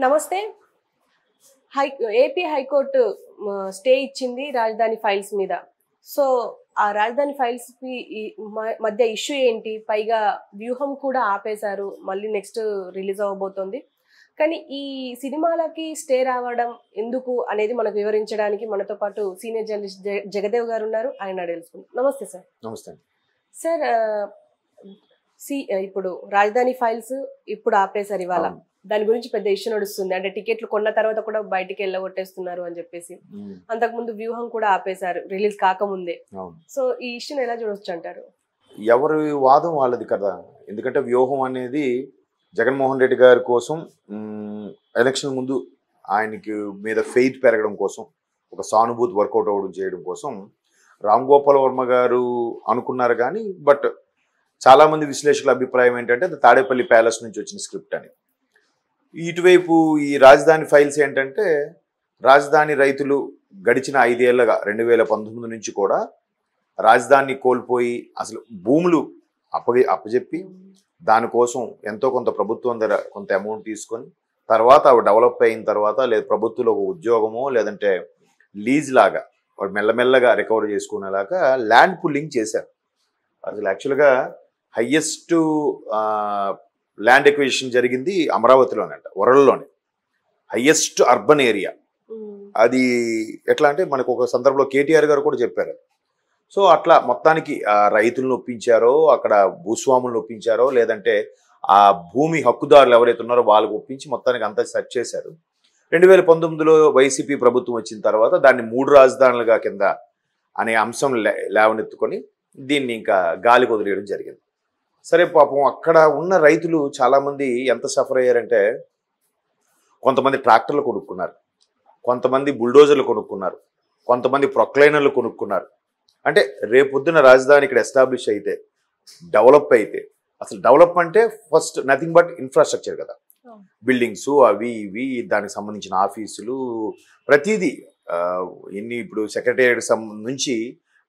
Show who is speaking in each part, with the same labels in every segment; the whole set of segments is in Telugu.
Speaker 1: నమస్తే. హై ఏపీ హైకోర్టు స్టే ఇచ్చింది రాజధాని ఫైల్స్ మీద. సో ఆ రాజధాని ఫైల్స్ కి మధ్య ఇష్యూ ఏంటి? పైగా వ్యూహం కూడా ఆపేశారు. మళ్ళీ నెక్స్ట్ రిలీజ్ అవ్వబోతోంది. కానీ ఈ సినిమాలకి స్టే రావడం ఎందుకు అనేది మనకు వివరించడానికి మనతో పాటు సీనియర్ జర్నలిస్ట్ జగదేవ్ గారు ఉన్నారు. ఆయన తెలుసుకుందాం. నమస్తే సార్.
Speaker 2: నమస్తే
Speaker 1: సార్. ఇప్పుడు రాజధాని ఫైల్స్ ఇప్పుడు ఆపేశారు ఇవాళ. దాని గురించి పెద్ద ఇష్యూ నడుస్తుంది. అంటే టికెట్లు కొన్న తర్వాత కూడా బయటికి వెళ్ళగొట్టేస్తున్నారు అని చెప్పేసి. అంతకుముందు వ్యూహం కూడా ఆపేశారు రిలీజ్ కాకముందే. సో ఈ ఇష్యూని ఎలా చూడొచ్చు అంటారు?
Speaker 2: ఎవరి వాదం వాళ్ళది కదా. ఎందుకంటే వ్యూహం అనేది జగన్మోహన్ రెడ్డి గారి కోసం ఎలక్షన్ ముందు ఆయనకి మీద ఫెయిత్ పెరగడం కోసం, ఒక సానుభూతి వర్కౌట్ అవ్వడం చేయడం కోసం రామ్ గోపాల్ వర్మ గారు అనుకున్నారు. కానీ బట్ చాలామంది విశ్లేషకుల అభిప్రాయం ఏంటంటే అది తాడేపల్లి ప్యాలెస్ నుంచి వచ్చిన స్క్రిప్ట్ అని. ఇటువైపు ఈ రాజధాని ఫైల్స్ ఏంటంటే రాజధాని రైతులు గడిచిన 5 ఏళ్ళగా 2019 నుంచి కూడా రాజధానిని కోల్పోయి అసలు భూములు అప్పజెప్పి దానికోసం ఎంతో కొంత ప్రభుత్వం దగ్గర కొంత అమౌంట్ తీసుకొని తర్వాత అవి డెవలప్ అయిన తర్వాత లేదా ప్రభుత్వంలో ఒక ఉద్యోగమో లేదంటే లీజ్ లాగా వాడు మెల్లమెల్లగా రికవర్ చేసుకునేలాగా ల్యాండ్ పుల్లింగ్ చేశారు. అసలు యాక్చువల్గా హయ్యెస్ట్ ల్యాండ్ ఎక్విజిషన్ జరిగింది అమరావతిలోనంట, వరల్డ్లోనే హయ్యెస్ట్ అర్బన్ ఏరియా. అది ఎట్లా అంటే మనకు ఒక సందర్భంలో కేటీఆర్ గారు కూడా చెప్పారు. సో అట్లా మొత్తానికి రైతులను ఒప్పించారో, అక్కడ భూస్వాములను ఒప్పించారో, లేదంటే ఆ భూమి హక్కుదారులు ఎవరైతే ఉన్నారో వాళ్ళకు ఒప్పించి మొత్తానికి అంతా సెట్ చేశారు. 2019లో వైసీపీ ప్రభుత్వం వచ్చిన తర్వాత దాన్ని 3 రాజధానులుగా కింద అనే అంశం లేవనెత్తుకొని దీన్ని ఇంకా గాలికి వదిలేయడం జరిగింది. సరే పాపం అక్కడ ఉన్న రైతులు చాలామంది ఎంత సఫర్ అయ్యారంటే కొంతమంది ట్రాక్టర్లు కొనుక్కున్నారు, కొంతమంది బుల్డోజర్లు కొనుక్కున్నారు, కొంతమంది ప్రొక్లైనర్లు కొనుక్కున్నారు. అంటే రేపొద్దున రాజధాని ఇక్కడ ఎస్టాబ్లిష్ అయితే డెవలప్ అయితే, అసలు డెవలప్ అంటే ఫస్ట్ నథింగ్ బట్ ఇన్ఫ్రాస్ట్రక్చర్ కదా, బిల్డింగ్స్ అవి ఇవి దానికి సంబంధించిన ఆఫీసులు ప్రతిదీ ఎన్ని ఇప్పుడు సెక్రటేరియట్ నుంచి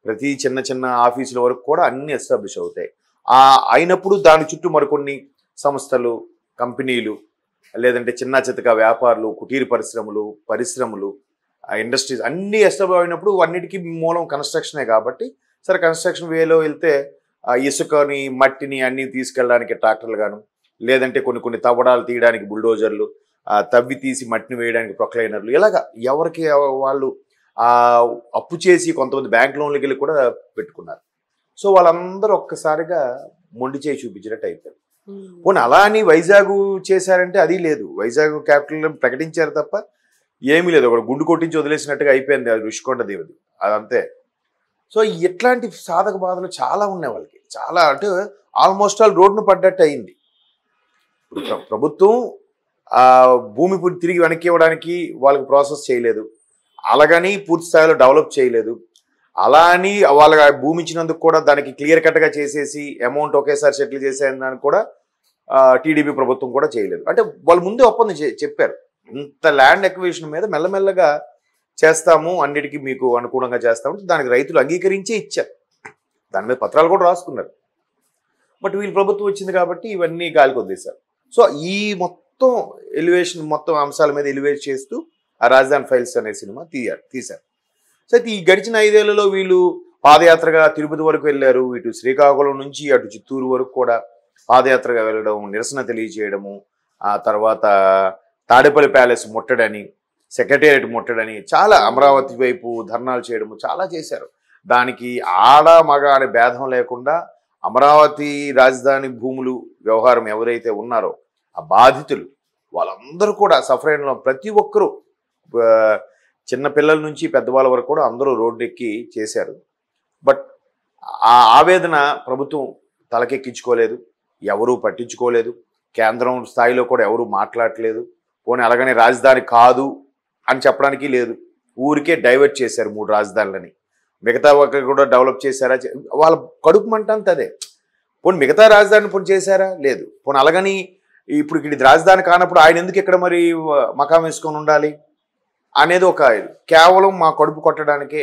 Speaker 2: ప్రతి చిన్న చిన్న ఆఫీసుల వరకు కూడా అన్ని ఎస్టాబ్లిష్ అవుతాయి. అయినప్పుడు దాని చుట్టూ మరికొన్ని సంస్థలు, కంపెనీలు, లేదంటే చిన్న చితక వ్యాపారులు, కుటీర పరిశ్రమలు, ఇండస్ట్రీస్ అన్నీ ఎస్టాబ్లిష్ అయినప్పుడు అన్నిటికీ మూలం కన్స్ట్రక్షనే కాబట్టి సరే కన్స్ట్రక్షన్ వేలో వెళ్తే ఇసుకని మట్టిని అన్నీ తీసుకెళ్ళడానికి ట్రాక్టర్లు గాను, లేదంటే కొన్ని తవ్వడాలు తీయడానికి బుల్డోజర్లు, తవ్వి తీసి మట్టిని వేయడానికి ప్రొక్లైనర్లు, ఇలాగా ఎవరికి వాళ్ళు అప్పు చేసి కొంతమంది బ్యాంక్ లోన్లకి వెళ్ళి కూడా పెట్టుకున్నారు. సో వాళ్ళందరూ ఒక్కసారిగా మొండి చేయి చూపించినట్టు అయిపోయారు. పోనీ అలా అని వైజాగ్ చేశారంటే అది లేదు. వైజాగ్ క్యాపిటల్ ప్రకటించారు తప్ప ఏమీ లేదు. ఒక గుండు కొట్టించి వదిలేసినట్టుగా అయిపోయింది అది ఋషికొండ దేవది, అదంతే. సో ఇట్లాంటి సాధక బాధలు చాలా ఉన్నాయి వాళ్ళకి. చాలా అంటే ఆల్మోస్ట్ ఆల్ రోడ్డును పడ్డట్టు అయింది. ప్రభుత్వం భూమి తిరిగి వెనక్కి ఇవ్వడానికి వాళ్ళకి ప్రాసెస్ చేయలేదు, అలాగని పూర్తి స్థాయిలో డెవలప్ చేయలేదు, అలా అని వాళ్ళ భూమి ఇచ్చినందుకు కూడా దానికి క్లియర్ కట్గా చేసేసి అమౌంట్ ఒకేసారి సెటిల్ చేసేదానికి కూడా టీడీపీ ప్రభుత్వం కూడా చేయలేదు. అంటే వాళ్ళు ముందే ఒప్పందం చెప్పారు, ఇంత ల్యాండ్ ఎక్విజిషన్ మీద మెల్లమెల్లగా చేస్తాము, అన్నిటికీ మీకు అనుకూలంగా చేస్తాము, దానికి రైతులు అంగీకరించే ఇచ్చారు, దాని మీద పత్రాలు కూడా రాసుకున్నారు. బట్ వీళ్ళు ప్రభుత్వం వచ్చింది కాబట్టి ఇవన్నీ గాలికి వదిలేశారు. సో ఈ మొత్తం మొత్తం అంశాల మీద ఎలివేట్ చేస్తూ ఆ రాజధాని ఫైల్స్ అనే సినిమా తీశారు. సో అయితే ఈ గడిచిన 5 ఏళ్లలో వీళ్ళు పాదయాత్రగా తిరుపతి వరకు వెళ్ళారు, ఇటు శ్రీకాకుళం నుంచి అటు చిత్తూరు వరకు కూడా పాదయాత్రగా వెళ్ళడం, నిరసన తెలియజేయడము, ఆ తర్వాత తాడేపల్లి ప్యాలెస్ ముట్టడని, సెక్రటేరియట్ ముట్టడని, చాలా అమరావతి వైపు ధర్నాలు చేయడము చాలా చేశారు. దానికి ఆడ మగ అనే భేదం లేకుండా అమరావతి రాజధాని భూములు వ్యవహారం ఎవరైతే ఉన్నారో ఆ బాధితులు వాళ్ళందరూ కూడా సఫర్ అయిన ప్రతి ఒక్కరూ చిన్న పిల్లల నుంచి పెద్దవాళ్ళ వరకు కూడా అందరూ రోడ్డు ఎక్కి చేశారు. బట్ ఆ ఆవేదన ప్రభుత్వం తలకెక్కించుకోలేదు, ఎవరూ పట్టించుకోలేదు, కేంద్రం స్థాయిలో కూడా ఎవరూ మాట్లాడలేదు. పోనీ అలాగనే రాజధాని కాదు అని చెప్పడానికి లేదు, ఊరికే డైవర్ట్ చేశారు 3 రాజధానులని. మిగతా ఒక్కరు కూడా డెవలప్ చేశారా? వాళ్ళ కడుపు మంట అంత అదే. పోనీ మిగతా రాజధాని పోనీ చేశారా? లేదు. పోనీ అలాగని ఇప్పుడు ఇది రాజధాని కానప్పుడు ఆయన ఎందుకు ఇక్కడ మరి మకాం వేసుకొని ఉండాలి అనేది ఒక కేవలం మా కడుపు కొట్టడానికే,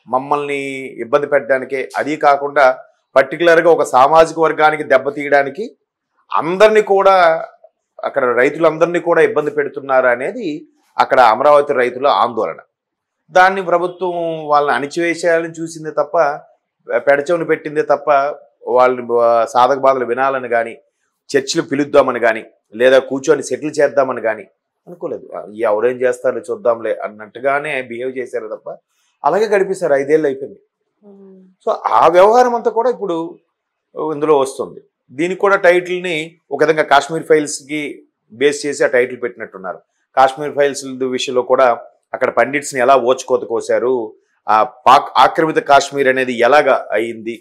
Speaker 2: మమ్మల్ని ఇబ్బంది పెట్టడానికే, అది కాకుండా పర్టికులర్గా ఒక సామాజిక వర్గానికి దెబ్బతీయడానికి అందరినీ కూడా అక్కడ రైతులందరినీ కూడా ఇబ్బంది పెడుతున్నారు అనేది అక్కడ అమరావతి రైతుల ఆందోళన. దాన్ని ప్రభుత్వం వాళ్ళని అణిచివేసేయాలని చూసిందే తప్ప, పెడచెవును పెట్టిందే తప్ప, వాళ్ళని సాధక బాధలు వినాలని కానీ, చర్చలు పిలుద్దామని కానీ, లేదా కూర్చొని సెటిల్ చేద్దామని కానీ అనుకోలేదు. ఎవరేం చేస్తారో చూద్దాంలే అన్నట్టుగానే బిహేవ్ చేశారు తప్ప అలాగే గడిపేశారు. 5 ఏళ్ళు అయిపోయింది. సో ఆ వ్యవహారం అంతా కూడా ఇప్పుడు ఇందులో వస్తుంది. దీనికి కూడా టైటిల్ని ఒక విధంగా కాశ్మీర్ ఫైల్స్కి బేస్ చేసి ఆ టైటిల్ పెట్టినట్టున్నారు. కాశ్మీర్ ఫైల్స్ విషయంలో కూడా అక్కడ పండిట్స్ని ఎలా ఓచుకోత కోసారు, ఆ పాక్ ఆక్రమిత కాశ్మీర్ అనేది ఎలాగా అయింది,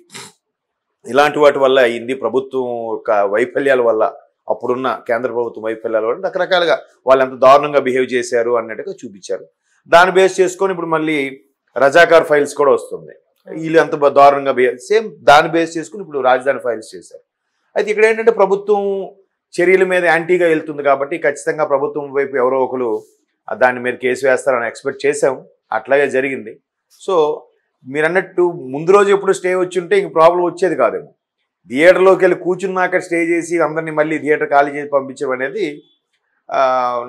Speaker 2: ఇలాంటి వాటి వల్ల అయింది, ప్రభుత్వం యొక్క వైఫల్యాల వల్ల, అప్పుడున్న కేంద్ర ప్రభుత్వం వైఫల్యాల వల్ల రకరకాలుగా వాళ్ళు ఎంత దారుణంగా బిహేవ్ చేశారు అన్నట్టుగా చూపించారు. దాన్ని బేస్ చేసుకొని ఇప్పుడు మళ్ళీ రజాకార్ ఫైల్స్ కూడా వస్తుంది. వీళ్ళు ఎంత దారుణంగా సేమ్ దాన్ని బేస్ చేసుకుని ఇప్పుడు రాజధాని ఫైల్స్ చేశారు. అయితే ఇక్కడ ఏంటంటే ప్రభుత్వం చర్యల మీద యాంటీగా వెళ్తుంది కాబట్టి ఖచ్చితంగా ప్రభుత్వం వైపు ఎవరో ఒకరు దాని మీద కేసు వేస్తారని ఎక్స్పెక్ట్ చేసాం. అట్లాగే జరిగింది. సో మీరు అన్నట్టు ముందు రోజు ఎప్పుడు స్టే వచ్చి ఉంటే ఇంక ప్రాబ్లం వచ్చేది కాదేమో. థియేటర్లోకి వెళ్ళి కూర్చున్నాక స్టే చేసి అందరినీ మళ్ళీ థియేటర్ ఖాళీ చేసి పంపించడం అనేది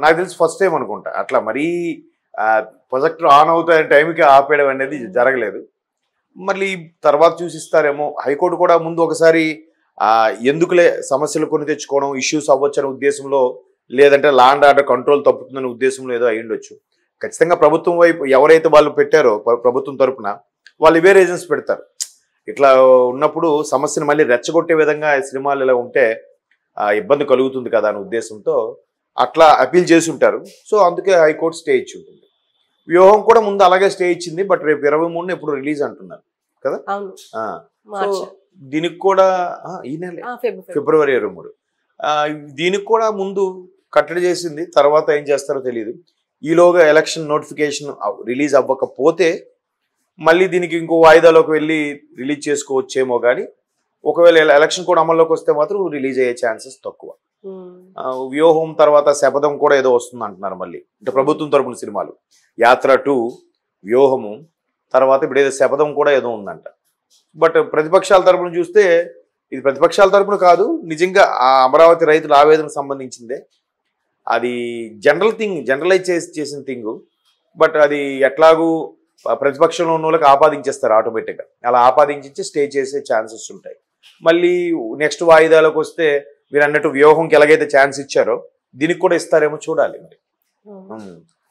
Speaker 2: నాకు తెలిసి ఫస్ట్ టైం అనుకుంటా. అట్లా మరీ ప్రొజెక్టర్ ఆన్ అవుతాయని టైంకి ఆపేయడం అనేది జరగలేదు. మళ్ళీ తర్వాత చూసిస్తారేమో. హైకోర్టు కూడా ముందు ఒకసారి ఎందుకులే సమస్యలు కొని తెచ్చుకోవడం, ఇష్యూస్ అవ్వచ్చనే ఉద్దేశంలో, లేదంటే లా అండ్ ఆర్డర్ కంట్రోల్ తప్పుతుందనే ఉద్దేశంలో ఏదో అయ్యుండొచ్చు. ఖచ్చితంగా ప్రభుత్వం వైపు ఎవరైతే వాళ్ళు పెట్టారో ప్రభుత్వం తరపున వాళ్ళు ఇవే రీజన్స్ పెడతారు. ఇట్లా ఉన్నప్పుడు సమస్యను మళ్ళీ రెచ్చగొట్టే విధంగా సినిమాలు ఇలా ఉంటే ఇబ్బంది కలుగుతుంది కదా అనే ఉద్దేశంతో అట్లా అపీల్ చేసి ఉంటారు. సో అందుకే హైకోర్టు స్టే ఇచ్చి ఉంటుంది. వ్యూహం కూడా ముందు అలాగే స్టే ఇచ్చింది. బట్ రేపు 23 ఎప్పుడు రిలీజ్ అంటున్నారు కదా. సో దీనికి కూడా ఈ నెల ఫిబ్రవరి 23. దీనికి కూడా ముందు కట్టడి చేసింది. తర్వాత ఏం చేస్తారో తెలియదు. ఈలోగా ఎలక్షన్ నోటిఫికేషన్ రిలీజ్ అవ్వకపోతే మళ్ళీ దీనికి ఇంకో వాయిదాలోకి వెళ్ళి రిలీజ్ చేసుకోవచ్చేమో. కానీ ఒకవేళ ఎలక్షన్ కూడా అమల్లోకి వస్తే మాత్రం రిలీజ్ అయ్యే ఛాన్సెస్ తక్కువ. వ్యూహం తర్వాత శపథం కూడా ఏదో వస్తుంది అంటున్నారు మళ్ళీ. అంటే ప్రభుత్వం తరపున సినిమాలు యాత్ర 2, వ్యూహము, తర్వాత ఇప్పుడు ఏదో శపథం కూడా ఏదో ఉందంట. బట్ ప్రతిపక్షాల తరపున చూస్తే ఇది ప్రతిపక్షాల తరపున కాదు, నిజంగా ఆ అమరావతి రైతుల ఆవేదనకు సంబంధించిందే. అది జనరలైజ్ చేసిన థింగ్. బట్ అది ఎట్లాగూ ప్రతిపక్షంలో ఉన్న వాళ్ళకి ఆపాదించేస్తారు ఆటోమేటిక్గా. అలా ఆపాదించి స్టే చేసే ఛాన్సెస్ ఉంటాయి. మళ్ళీ నెక్స్ట్ వాయిదాలకు వస్తే మీరు అన్నట్టు వ్యూహంకి ఎలాగైతే ఛాన్స్ ఇచ్చారో దీనికి కూడా ఇస్తారేమో చూడాలి. మరి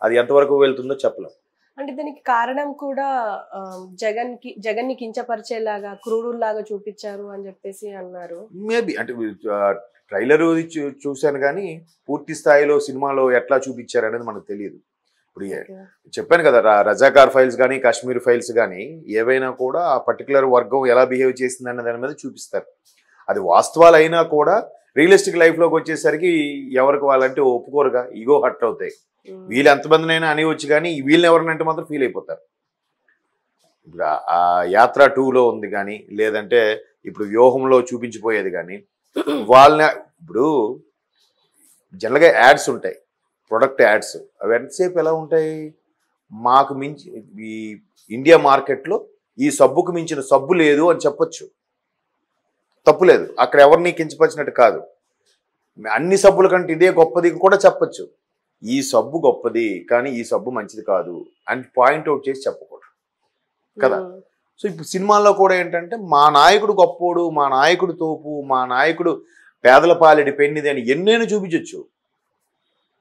Speaker 2: అది ఎంతవరకు వెళ్తుందో చెప్పలేం.
Speaker 1: అంటే దానికి కారణం కూడా జగన్ని కించపరిచేలాగా, క్రూరులాగా చూపించారు అని చెప్పేసి అన్నారు. మేబీ
Speaker 2: అంటే ట్రైలర్ చూశాను కానీ పూర్తి స్థాయిలో సినిమాలో ఎట్లా చూపించారు అనేది మనకు తెలియదు. ఇప్పుడు చెప్పాను కదా, రజాకార్ ఫైల్స్ కానీ కాశ్మీర్ ఫైల్స్ కానీ ఏవైనా కూడా ఆ పర్టికులర్ వర్గం ఎలా బిహేవ్ చేసింది అన్న దాని మీద చూపిస్తారు. అది వాస్తవాలు అయినా కూడా రియలిస్టిక్ లైఫ్లోకి వచ్చేసరికి ఎవరికి వాళ్ళంటే ఒప్పుకోరుగా, ఈగో హర్ట్ అవుతాయి. వీళ్ళు ఎంతమందినైనా అని వచ్చి కానీ వీళ్ళని ఎవరినంటే మాత్రం ఫీల్ అయిపోతారు. ఇప్పుడు ఆ యాత్ర 2లో ఉంది కానీ, లేదంటే ఇప్పుడు వ్యూహంలో చూపించిపోయేది కానీ, వాళ్ళని ఇప్పుడు జనరల్గా యాడ్స్ ఉంటాయి, ప్రొడక్ట్ యాడ్స్. అవి ఎంతసేపు ఎలా ఉంటాయి, మాకు మించి ఈ ఇండియా మార్కెట్లో ఈ సబ్బుకు మించిన సబ్బు లేదు అని చెప్పొచ్చు, తప్పు లేదు. అక్కడ ఎవరిని కించపరిచినట్టు కాదు. అన్ని సబ్బుల కంటే ఇదే గొప్పది కూడా చెప్పొచ్చు. ఈ సబ్బు గొప్పది కానీ ఈ సబ్బు మంచిది కాదు అని పాయింట్అవుట్ చేసి చెప్పకూడదు కదా. సో ఇప్పుడు సినిమాల్లో కూడా ఏంటంటే మా నాయకుడు గొప్పోడు, మా నాయకుడు తోపు, మా నాయకుడు పేదల పాలెడి పెన్నిది అని ఎన్నైనా చూపించవచ్చు.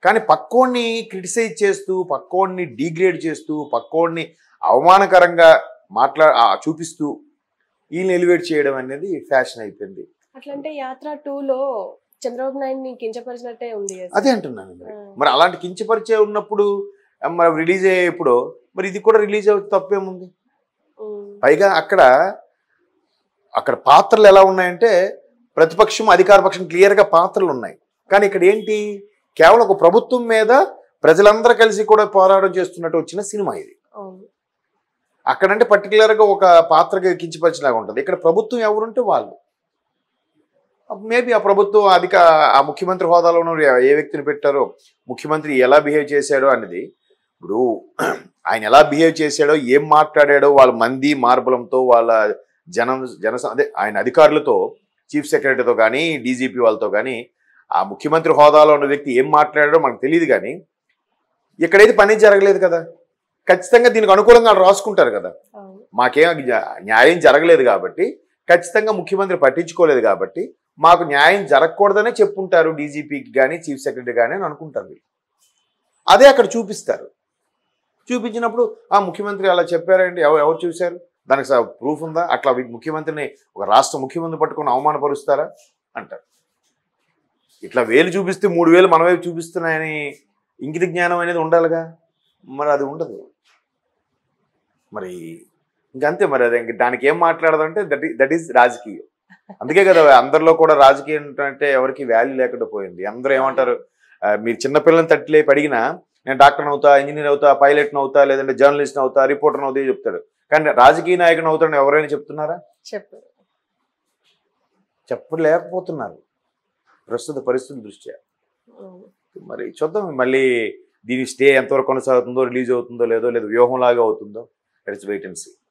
Speaker 2: కానీ పక్కోడిని క్రిటిసైజ్ చేస్తూ, పక్కోడిని డీగ్రేడ్ చేస్తూ, పక్కోడిని అవమానకరంగా చూపిస్తూ వీళ్ళని ఎలివేట్ చేయడం అనేది ఫ్యాషన్ అయిపోయింది.
Speaker 1: అట్లంటే యాత్ర 2లో చంద్రబాబు నాయుడిని కించపరిచినట్టే ఉంది.
Speaker 2: అదే అంటున్నాను. మరి అలాంటి కించపరిచే ఉన్నప్పుడు మరి రిలీజ్ అయ్యేప్పుడు మరి ఇది కూడా రిలీజ్ అవుతుంది, తప్పేముంది? పైగా అక్కడ పాత్రలు ఎలా ఉన్నాయంటే ప్రతిపక్షం అధికార పక్షం క్లియర్గా పాత్రలు ఉన్నాయి. కానీ ఇక్కడ ఏంటి, కేవలం ఒక ప్రభుత్వం మీద ప్రజలందరూ కలిసి కూడా పోరాటం చేస్తున్నట్టు వచ్చిన సినిమా ఇది. అక్కడంటే పర్టికులర్గా ఒక పాత్రకి కించపరిచిలాగా ఉంటుంది. ఇక్కడ ప్రభుత్వం ఎవరుంటే వాళ్ళు. మేబీ ఆ ప్రభుత్వం ఆ ముఖ్యమంత్రి హోదాలో ఏ వ్యక్తిని పెట్టారో, ముఖ్యమంత్రి ఎలా బిహేవ్ చేశాడో అనేది, ఇప్పుడు ఆయన ఎలా బిహేవ్ చేశాడో, ఏం మాట్లాడాడో, వాళ్ళ మంది మార్బలంతో, వాళ్ళ అదే ఆయన అధికారులతో, చీఫ్ సెక్రటరీతో కానీ డీజీపీ వాళ్ళతో కానీ ఆ ముఖ్యమంత్రి హోదాలో ఉన్న వ్యక్తి ఏం మాట్లాడాడో మనకు తెలియదు, కానీ ఇక్కడైతే పని జరగలేదు కదా, ఖచ్చితంగా దీనికి అనుకూలంగా వాళ్ళు రాసుకుంటారు కదా. మాకేం న్యాయం జరగలేదు కాబట్టి, ఖచ్చితంగా ముఖ్యమంత్రి పట్టించుకోలేదు కాబట్టి మాకు న్యాయం జరగకూడదనే చెప్పుంటారు డీజీపీకి కానీ చీఫ్ సెక్రటరీ కానీ అని అనుకుంటారు వీళ్ళు. అదే అక్కడ చూపిస్తారు. చూపించినప్పుడు ఆ ముఖ్యమంత్రి అలా చెప్పారండి, ఎవరు చూశారు, దానికి ప్రూఫ్ ఉందా, అట్లా ముఖ్యమంత్రిని ఒక రాష్ట్ర ముఖ్యమంత్రి పట్టుకుని అవమానపరుస్తారా అంటారు. ఇట్లా వేలు చూపిస్తే 3,000 మన వైపు చూపిస్తున్నాయని ఇంగిత జ్ఞానం అనేది ఉండాలిగా, మరి అది ఉండదు. మరి ఇంకంతే. మరి అదే దానికి ఏం మాట్లాడదంటే దట్ ఈస్ రాజకీయం. అందుకే కదా అందరిలో కూడా రాజకీయం అంటే ఎవరికి వాల్యూ లేకుండా పోయింది. అందరూ ఏమంటారు, మీరు చిన్నపిల్లల్ని తట్టిలేపి అడిగినా నేను డాక్టర్ని అవుతా, ఇంజనీర్ అవుతా, పైలట్ని అవుతా, లేదంటే జర్నలిస్ట్ని అవుతా, రిపోర్టర్ని అవుతా చెప్తాడు. కానీ రాజకీయ నాయకుని అవుతాడని ఎవరైనా చెప్తున్నారా? చెప్పలేకపోతున్నారు ప్రస్తుత పరిస్థితుల దృష్ట్యా. మరి చూద్దాం మళ్ళీ దీని స్టే ఎంతవరకు కొనసాగుతుందో, రిలీజ్ అవుతుందో లేదో, లేదా వ్యూహం లాగా అవుతుందో. Let's wait and see.